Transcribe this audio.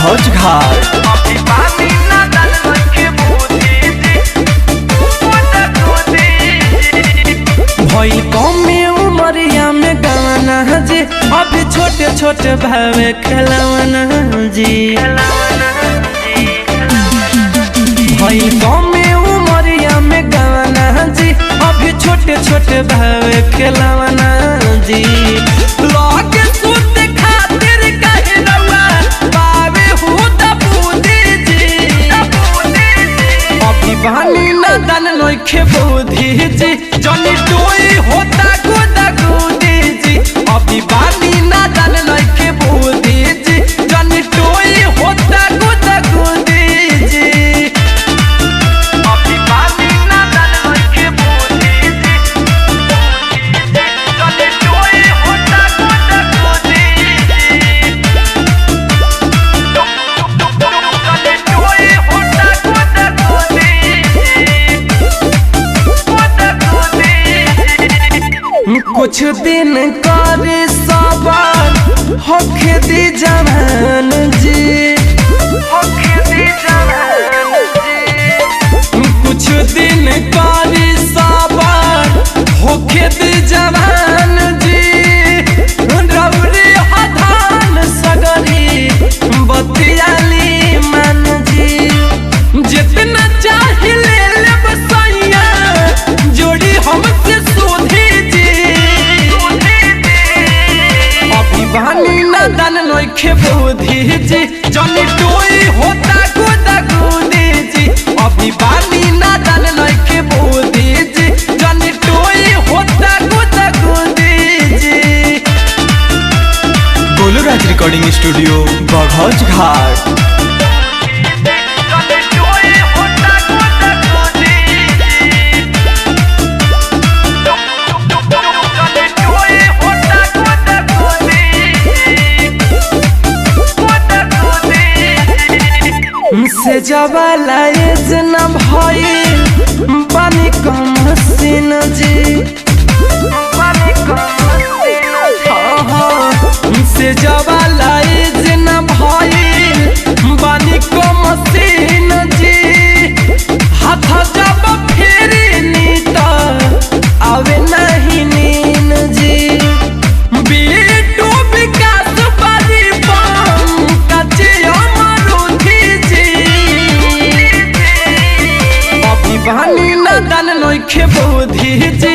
बघौच घाट। भई कमे उमरिया में गाना जी, अभी छोटे छोटे भावे खिलौना जी। भई कमे उमरिया में गाना जी, अभी छोटे छोटे भावे खिलौना जी। लगे सूत खातिर कहे रउआ बावे हो दबूदी जी। अभी बानी नदन नोखे बुद्धि जी, जनी टोई होता गुदा गुदी जी। अभी बानी नदन नोखे बुद्धि जी, जनी टोई होता गुदा गुदी जी। अभी बानी नदन नोखे बुद्धि जी, जनी टोई होता गुदा गुदी जी। जनी टोई होता गुदा गुदी जी। कुछ दिन करे सवार होखे दी जवान जी, होखे दी जवान जी। कुछ दिन करे सवार होखे दी जवान जी। रौरी हधान सगरी बतियाली मन जी। जितना चाहे ले लेब सैया, जोड़ी हमसे सोधी जी। अभी बानी नदन नोखे बुद्धि जी, जनी टोई होता गुदा गुदी जी। अभी बानी नदन नोखे बुद्धि जी, जनी टोई होता गुदा गुदी जी। गोलूराज रिकॉर्डिंग स्टूडियो बघौच घाट। से जवाला न भइल पानी कम सीन जी। पानी कम से जवाला न भइल पानी कम सीन जी। हाथ जब फेरी नीत आवे नहीं नीन जी। बीटू विकास बारी बम कचे अमरुथी जी। अभी बानी नदन नोखे बुद्धि जी,